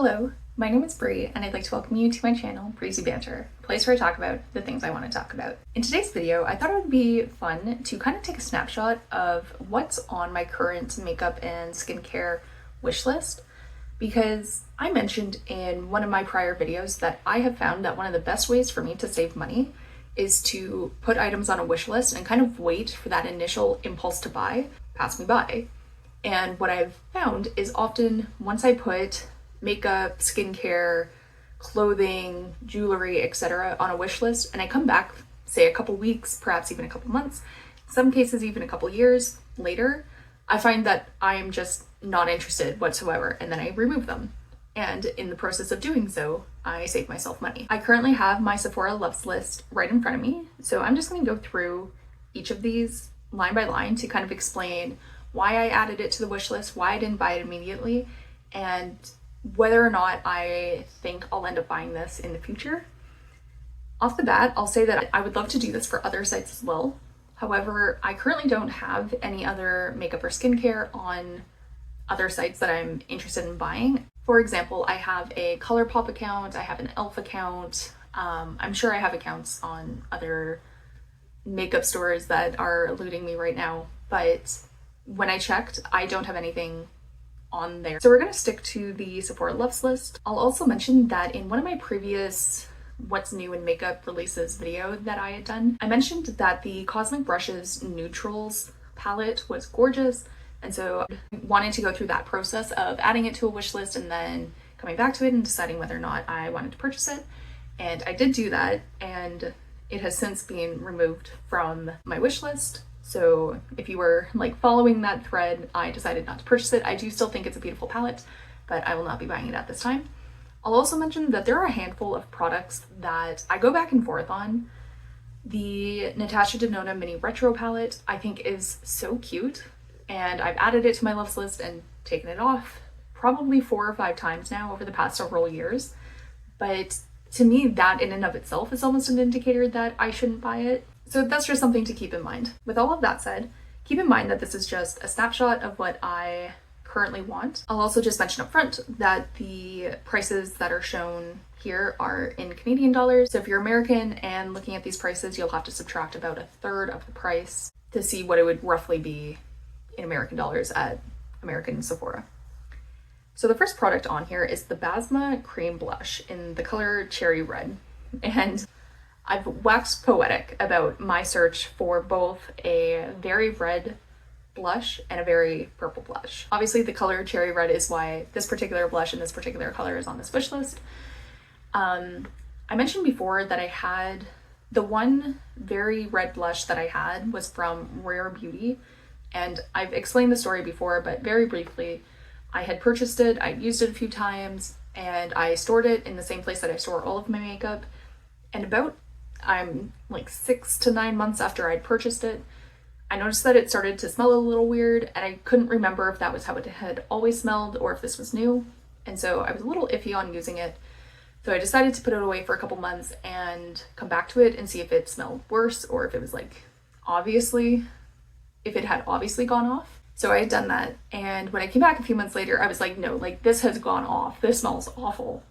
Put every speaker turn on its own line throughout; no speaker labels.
Hello, my name is Bree, and I'd like to welcome you to my channel, Breezy Banter, a place where I talk about the things I want to talk about. In today's video, I thought it would be fun to kind of take a snapshot of what's on my current makeup and skincare wish list, because I mentioned in one of my prior videos that I have found that one of the best ways for me to save money is to put items on a wish list and kind of wait for that initial impulse to buy pass me by. And what I've found is often once I put makeup, skincare, clothing, jewelry, etc. on a wish list, and I come back, say a couple weeks, perhaps even a couple months, in some cases even a couple years later, I find that I'm just not interested whatsoever, and then I remove them. And in the process of doing so, I save myself money. I currently have my Sephora Loves list right in front of me, so I'm just going to go through each of these line by line to kind of explain why I added it to the wish list, why I didn't buy it immediately, and whether or not I think I'll end up buying this in the future. Off the bat, I'll say that I would love to do this for other sites as well. However, I currently don't have any other makeup or skincare on other sites that I'm interested in buying. For example, I have a ColourPop account, I have an e.l.f. account, I'm sure I have accounts on other makeup stores that are eluding me right now, but when I checked, I don't have anything on there. So we're going to stick to the Sephora Loves list. I'll also mention that in one of my previous What's New in Makeup releases video that I had done, I mentioned that the Cosmic Brushes Neutrals palette was gorgeous, and so I wanted to go through that process of adding it to a wish list and then coming back to it and deciding whether or not I wanted to purchase it. And I did do that, and it has since been removed from my wish list. So if you were like following that thread, I decided not to purchase it. I do still think it's a beautiful palette, but I will not be buying it at this time. I'll also mention that there are a handful of products that I go back and forth on. The Natasha Denona Mini Retro palette I think is so cute, and I've added it to my loves list and taken it off probably 4 or 5 times now over the past several years. But to me, that in and of itself is almost an indicator that I shouldn't buy it. So that's just something to keep in mind. With all of that said, keep in mind that this is just a snapshot of what I currently want. I'll also just mention up front that the prices that are shown here are in Canadian dollars. So if you're American and looking at these prices, you'll have to subtract about 1/3 of the price to see what it would roughly be in American dollars at American Sephora. So the first product on here is the Basma Cream Blush in the color Cherry Red. And I've waxed poetic about my search for both a very red blush and a very purple blush. Obviously the color Cherry Red is why this particular blush and this particular color is on this wish list. I mentioned before that I had the one very red blush that I had was from Rare Beauty, and I've explained the story before, but very briefly, I had purchased it, I used it a few times, and I stored it in the same place that I store all of my makeup, and I'm like 6 to 9 months after I'd purchased it, I noticed that it started to smell a little weird, and I couldn't remember if that was how it had always smelled or if this was new. And so I was a little iffy on using it. So I decided to put it away for a couple months and come back to it and see if it smelled worse or if it was like if it had obviously gone off. So I had done that. And when I came back a few months later, I was like, no, like this has gone off. This smells awful.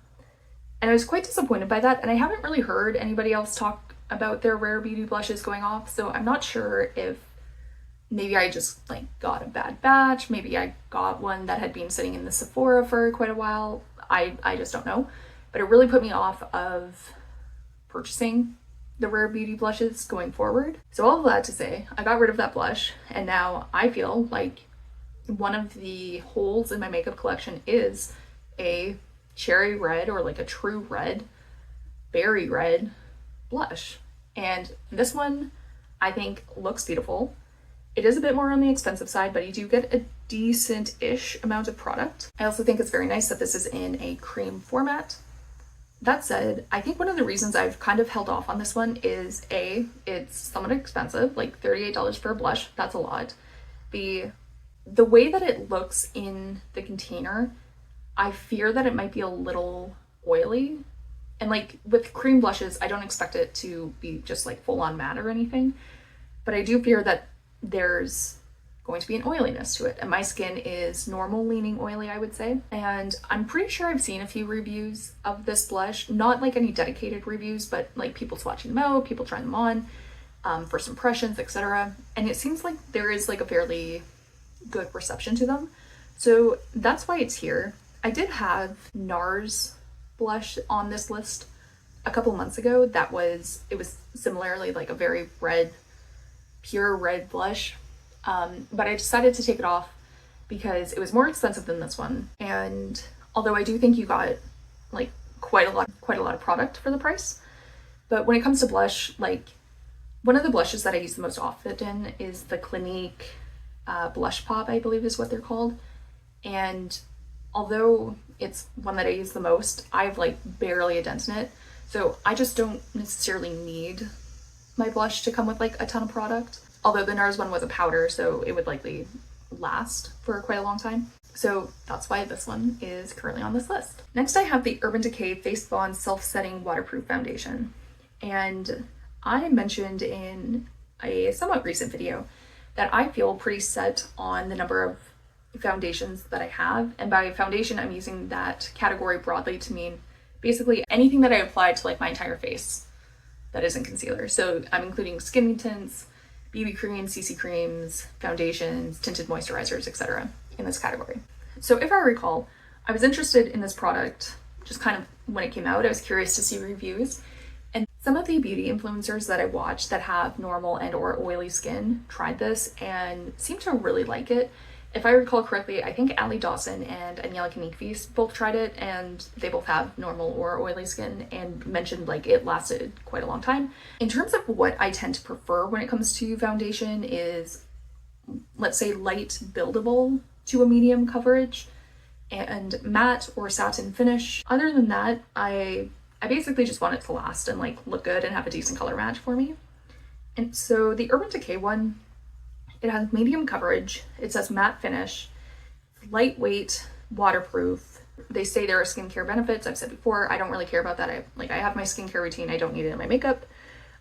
And I was quite disappointed by that, and I haven't really heard anybody else talk about their Rare Beauty blushes going off, so I'm not sure if maybe I just like got a bad batch, maybe I got one that had been sitting in the Sephora for quite a while. I just don't know, but it really put me off of purchasing the Rare Beauty blushes going forward. So all of that to say, I got rid of that blush, and now I feel like one of the holes in my makeup collection is a cherry red or like a true red, berry red blush. And this one I think looks beautiful. It is a bit more on the expensive side, but you do get a decent-ish amount of product. I also think it's very nice that this is in a cream format. That said, I think one of the reasons I've kind of held off on this one is A, it's somewhat expensive, like $38 for a blush, that's a lot. B, the way that it looks in the container, I fear that it might be a little oily. And like with cream blushes, I don't expect it to be just like full on matte or anything, but I do fear that there's going to be an oiliness to it. And my skin is normal leaning oily, I would say. And I'm pretty sure I've seen a few reviews of this blush, not like any dedicated reviews, but like people swatching them out, people trying them on, first impressions, etc. And it seems like there is like a fairly good reception to them. So that's why it's here. I did have NARS blush on this list a couple months ago. It was similarly like a very red, pure red blush. But I decided to take it off because it was more expensive than this one. And although I do think you got like quite a lot of product for the price, but when it comes to blush, like one of the blushes that I use the most often is the Clinique Blush Pop, I believe is what they're called. And although it's one that I use the most, I've like barely a dent in it. So I just don't necessarily need my blush to come with like a ton of product. Although the NARS one was a powder, so it would likely last for quite a long time. So that's why this one is currently on this list. Next, I have the Urban Decay Face Bond Self-Setting Waterproof Foundation. And I mentioned in a somewhat recent video that I feel pretty set on the number of foundations that I have. And by foundation, I'm using that category broadly to mean basically anything that I apply to like my entire face that isn't concealer. So I'm including skin tints, BB creams, CC creams, foundations, tinted moisturizers, etc. in this category. So if I recall, I was interested in this product just kind of when it came out. I was curious to see reviews, and some of the beauty influencers that I watch that have normal and or oily skin tried this and seemed to really like it. If I recall correctly, I think Ali Dawson and Aniela Kanikvis both tried it, and they both have normal or oily skin and mentioned like it lasted quite a long time. In terms of what I tend to prefer when it comes to foundation is, let's say, light buildable to a medium coverage and matte or satin finish. Other than that, I basically just want it to last and like look good and have a decent color match for me. And so the Urban Decay one, it has medium coverage, it says matte finish, lightweight, waterproof. They say there are skincare benefits. I've said before, I don't really care about that. I have my skincare routine, I don't need it in my makeup.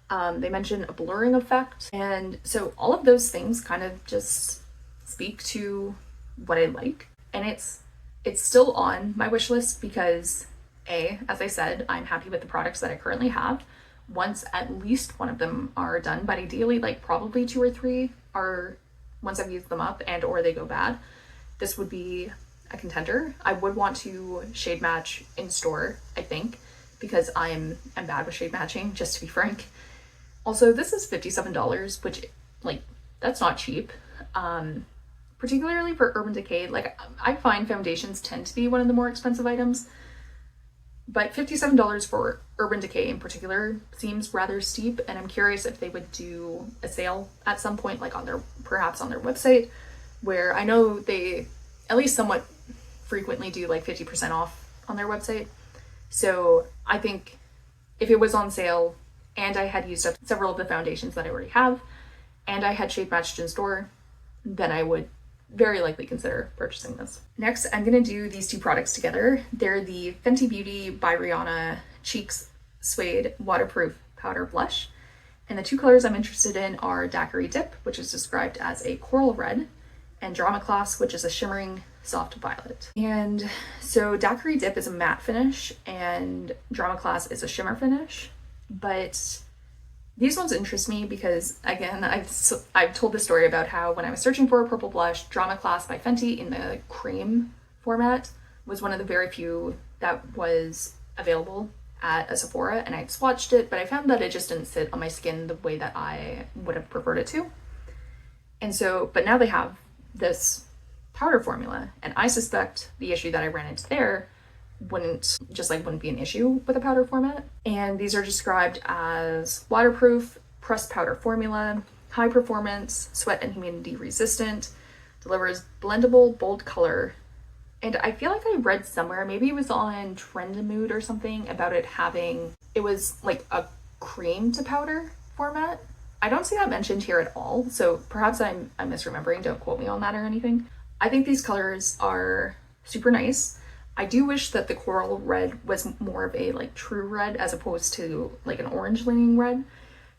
They mention a blurring effect. And so all of those things kind of just speak to what I like. And it's still on my wish list because as I said, I'm happy with the products that I currently have. Once at least one of them are done, but ideally like probably 2 or 3 are, once I've used them up and or they go bad, this would be a contender. I would want to shade match in store, I think, because I'm bad with shade matching, just to be frank. Also, this is $57, which like that's not cheap. Particularly for Urban Decay, like I find foundations tend to be one of the more expensive items. But $57 for Urban Decay in particular seems rather steep, and I'm curious if they would do a sale at some point, like perhaps on their website, where I know they at least somewhat frequently do like 50% off on their website. So I think if it was on sale and I had used up several of the foundations that I already have and I had shade matched in store, then I would very likely consider purchasing this. Next, I'm gonna do these 2 products together. They're the Fenty Beauty by Rihanna Cheeks Suede Waterproof Powder Blush. And the 2 colors I'm interested in are Daiquiri Dip, which is described as a coral red, and Drama Class, which is a shimmering soft violet. And so Daiquiri Dip is a matte finish and Drama Class is a shimmer finish. But these ones interest me because, again, I've told the story about how when I was searching for a purple blush, Drama Class by Fenty in the cream format was one of the very few that was available at a Sephora, and I'd swatched it, but I found that it just didn't sit on my skin the way that I would have preferred it to. And so, but now they have this powder formula, and I suspect the issue that I ran into there wouldn't be an issue with a powder format. And these are described as waterproof, pressed powder formula, high performance, sweat and humidity resistant, delivers blendable, bold color. And I feel like I read somewhere, maybe it was on Trend-a-Mood or something, about it was like a cream to powder format. I don't see that mentioned here at all, so perhaps I'm misremembering, don't quote me on that or anything. I think these colors are super nice. I do wish that the coral red was more of a like true red as opposed to like an orange leaning red.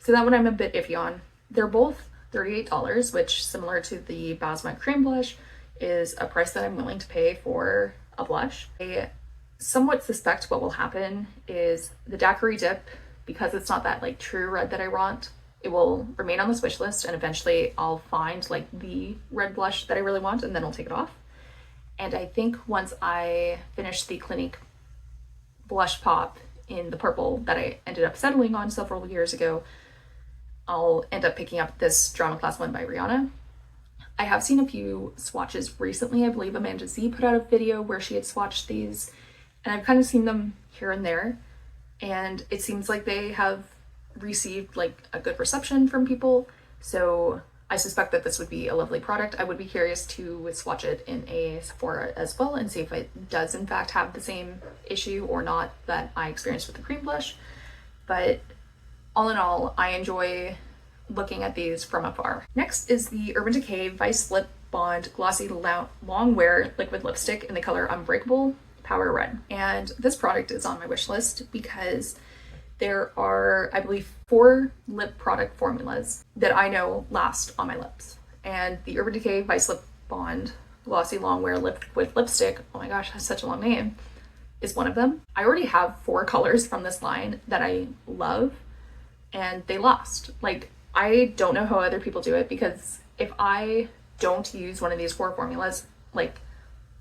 So that one I'm a bit iffy on. They're both $38, which, similar to the Basma cream blush, is a price that I'm willing to pay for a blush. I somewhat suspect what will happen is the daiquiri dip, because it's not that like true red that I want, it will remain on this wish list, and eventually I'll find like the red blush that I really want, and then I'll take it off. And I think once I finish the Clinique blush pop in the purple that I ended up settling on several years ago, I'll end up picking up this Drama Class 1 by Rihanna. I have seen a few swatches recently. I believe Amanda Z put out a video where she had swatched these, and I've kind of seen them here and there, and it seems like they have received like a good reception from people. So I suspect that this would be a lovely product. I would be curious to swatch it in a Sephora as well and see if it does in fact have the same issue or not that I experienced with the cream blush. But all in all, I enjoy looking at these from afar. Next is the Urban Decay Vice Lip Bond Glossy Long Wear Liquid Lipstick in the color Unbreakable Power Red. And this product is on my wish list because there are, I believe, 4 lip product formulas that I know last on my lips. And the Urban Decay Vice Lip Bond Glossy Long Wear Liquid Lipstick, oh my gosh, that's such a long name, is one of them. I already have 4 colors from this line that I love, and they last. Like, I don't know how other people do it, because if I don't use one of these 4 formulas, like,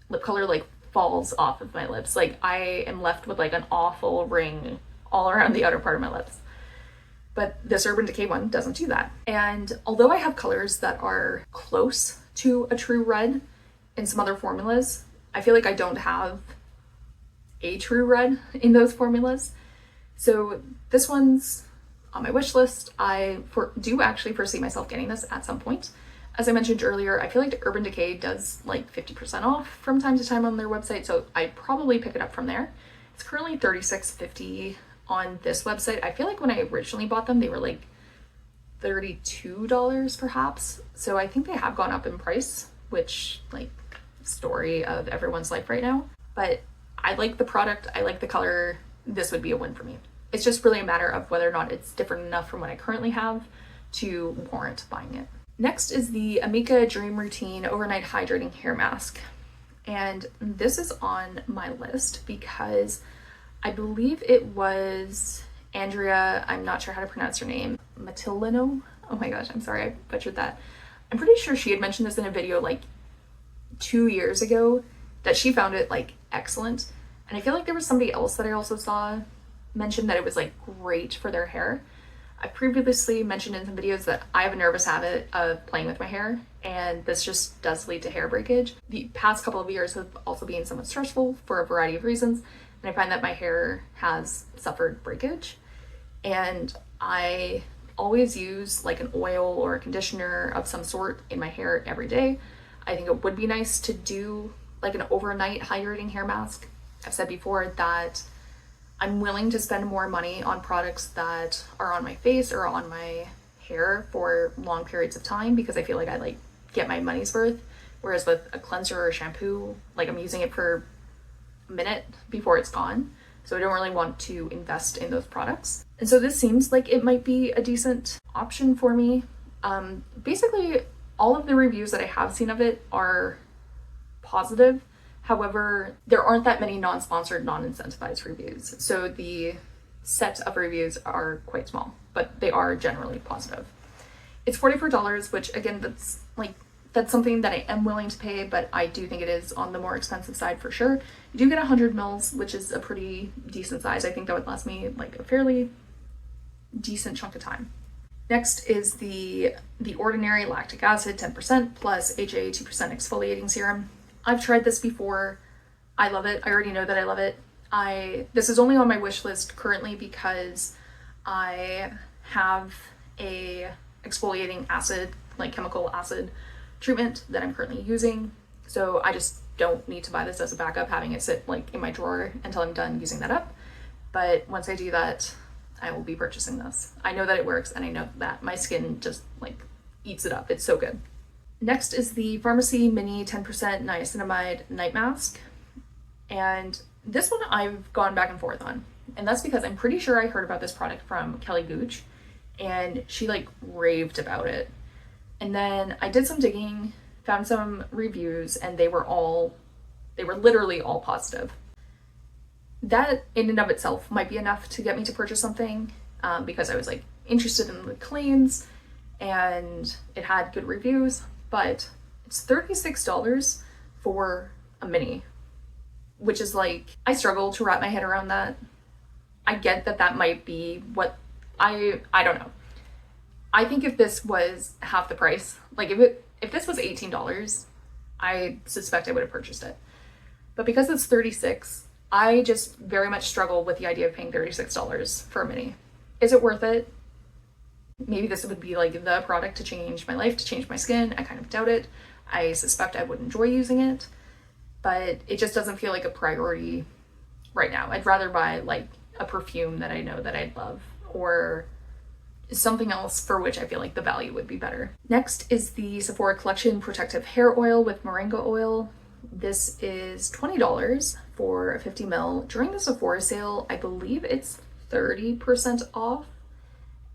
lip color like falls off of my lips. Like, I am left with like an awful ring all around the outer part of my lips. But this Urban Decay one doesn't do that. And although I have colors that are close to a true red in some other formulas, I feel like I don't have a true red in those formulas. So this one's on my wish list. I do actually foresee myself getting this at some point. As I mentioned earlier, I feel like Urban Decay does like 50% off from time to time on their website, so I'd probably pick it up from there. It's currently $36.50 on this website. I feel like when I originally bought them, they were like $32 perhaps. So I think they have gone up in price, which, like, story of everyone's life right now. But I like the product, I like the color. This would be a win for me. It's just really a matter of whether or not it's different enough from what I currently have to warrant buying it. Next is the Amika Dream Routine Overnight Hydrating Hair Mask. And this is on my list because I believe it was Andrea, I'm not sure how to pronounce her name, Matilino? Oh my gosh, I'm sorry, I butchered that. I'm pretty sure she had mentioned this in a video like 2 years ago, that she found it like excellent. And I feel like there was somebody else that I also saw mention that it was like great for their hair. I previously mentioned in some videos that I have a nervous habit of playing with my hair, and this just does lead to hair breakage. The past couple of years have also been somewhat stressful for a variety of reasons, and I find that my hair has suffered breakage. And I always use like an oil or a conditioner of some sort in my hair every day. I think it would be nice to do like an overnight hydrating hair mask. I've said before that I'm willing to spend more money on products that are on my face or on my hair for long periods of time, because I feel like I like get my money's worth. Whereas with a cleanser or a shampoo, like I'm using it for a minute before it's gone. So I don't really want to invest in those products. And so this seems like it might be a decent option for me. Basically, all of the reviews that I have seen of it are positive. However, there aren't that many non-sponsored, non-incentivized reviews. So the set of reviews are quite small, but they are generally positive. It's $44, which again, that's something that I am willing to pay, but I do think it is on the more expensive side for sure. You do get 100 mils, which is a pretty decent size. I think that would last me like a fairly decent chunk of time. Next is the Ordinary Lactic Acid 10% plus HA 2% exfoliating serum. I've tried this before. I love it. I already know that I love it. This is only on my wish list currently because I have a exfoliating acid, like chemical acid treatment that I'm currently using. So I just don't need to buy this as a backup, having it sit like in my drawer until I'm done using that up. But once I do that, I will be purchasing this. I know that it works, and I know that my skin just like eats it up. It's so good. Next is the Pharmacy Mini 10% Niacinamide Night Mask. And this one I've gone back and forth on. And that's because I'm pretty sure I heard about this product from Kelly Gooch, and she like raved about it. And then I did some digging, found some reviews, and they were literally all positive. That in and of itself might be enough to get me to purchase something, because I was like interested in the claims and it had good reviews, but it's $36 for a mini, which is like, I struggle to wrap my head around that. I get that that might be what I don't know. I think if this was half the price, like if this was $18, I suspect I would have purchased it. But because it's $36, I just very much struggle with the idea of paying $36 for a mini. Is it worth it? Maybe this would be like the product to change my life, to change my skin. I kind of doubt it. I suspect I would enjoy using it, but it just doesn't feel like a priority right now. I'd rather buy like a perfume that I know that I'd love, or something else for which I feel like the value would be better. Next is the Sephora Collection Protective Hair Oil with Moroccanoil. This is $20 for a 50 ml. During the Sephora sale, I believe it's 30% off.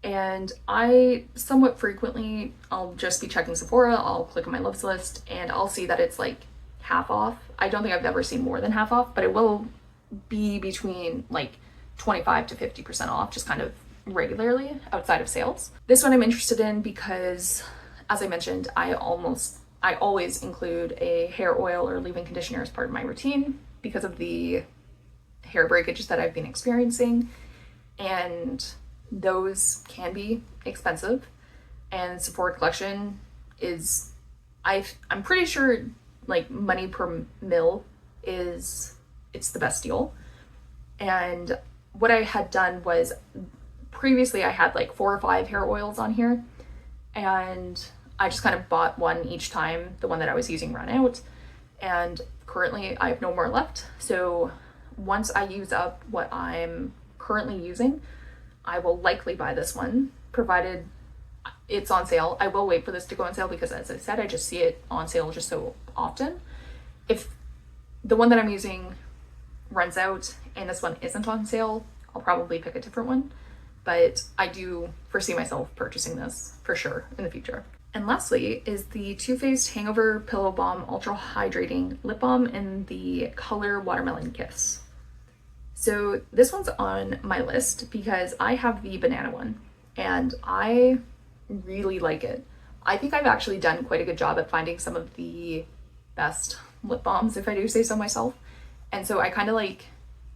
And I somewhat frequently, I'll just be checking Sephora, I'll click on my loves list, and I'll see that it's like half off. I don't think I've ever seen more than half off, but it will be between like 25 to 50% off, just kind of regularly outside of sales. This one I'm interested in because, as I mentioned, I always include a hair oil or leave-in conditioner as part of my routine because of the hair breakage that I've been experiencing, and those can be expensive. And Sephora Collection is, I'm pretty sure like money per mil it's the best deal. And what I had done was, previously I had like 4 or 5 hair oils on here, and I just kind of bought one each time the one that I was using ran out, and currently I have no more left. So once I use up what I'm currently using, I will likely buy this one, provided it's on sale. I will wait for this to go on sale because, as I said, I just see it on sale just so often. If the one that I'm using runs out and this one isn't on sale, I'll probably pick a different one. But I do foresee myself purchasing this for sure in the future. And lastly is the Too Faced Hangover Pillow Balm Ultra Hydrating Lip Balm in the color Watermelon Kiss. So this one's on my list because I have the banana one and I really like it. I think I've actually done quite a good job at finding some of the best lip balms, if I do say so myself. And so I kind of like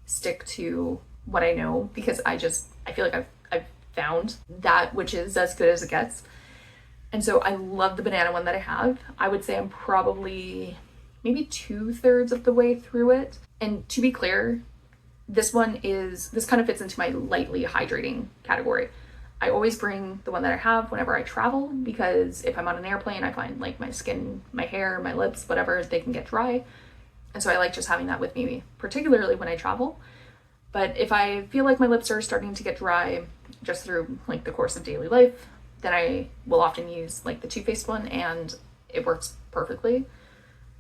stick to what I know because I feel like I've found that which is as good as it gets. And so I love the banana one that I have. I would say I'm probably maybe 2/3 of the way through it. And to be clear, this kind of fits into my lightly hydrating category. I always bring the one that I have whenever I travel because if I'm on an airplane, I find like my skin, my hair, my lips, whatever, they can get dry. And so I like just having that with me, particularly when I travel. But if I feel like my lips are starting to get dry just through like the course of daily life, then I will often use like the Too Faced one and it works perfectly.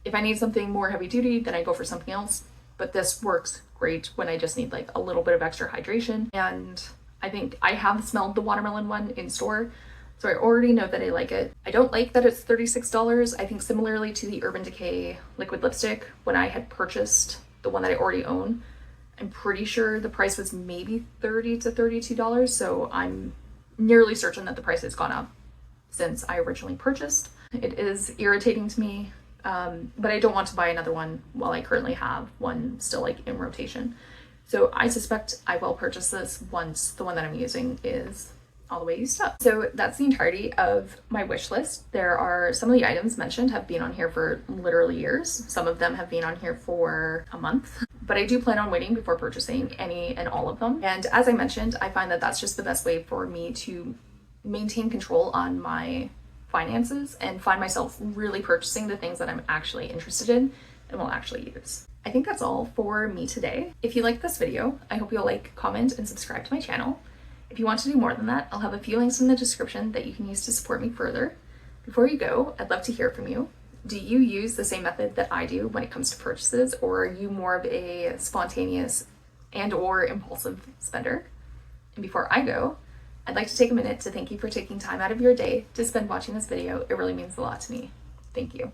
If I need something more heavy duty, then I go for something else. But this works great when I just need like a little bit of extra hydration. And I think I have smelled the watermelon one in store, so I already know that I like it. I don't like that it's $36. I think similarly to the Urban Decay liquid lipstick, when I had purchased the one that I already own, I'm pretty sure the price was maybe $30 to $32. So I'm nearly certain that the price has gone up since I originally purchased. It is irritating to me. But I don't want to buy another one while I currently have one still like in rotation. So I suspect I will purchase this once the one that I'm using is all the way used up. So that's the entirety of my wish list. There are some of the items mentioned have been on here for literally years. Some of them have been on here for a month, but I do plan on waiting before purchasing any and all of them. And as I mentioned, I find that that's just the best way for me to maintain control on my finances and find myself really purchasing the things that I'm actually interested in and will actually use. I think that's all for me today. If you liked this video, I hope you'll like, comment, and subscribe to my channel. If you want to do more than that, I'll have a few links in the description that you can use to support me further. Before you go, I'd love to hear from you. Do you use the same method that I do when it comes to purchases, or are you more of a spontaneous and or impulsive spender? And before I go, I'd like to take a minute to thank you for taking time out of your day to spend watching this video. It really means a lot to me. Thank you.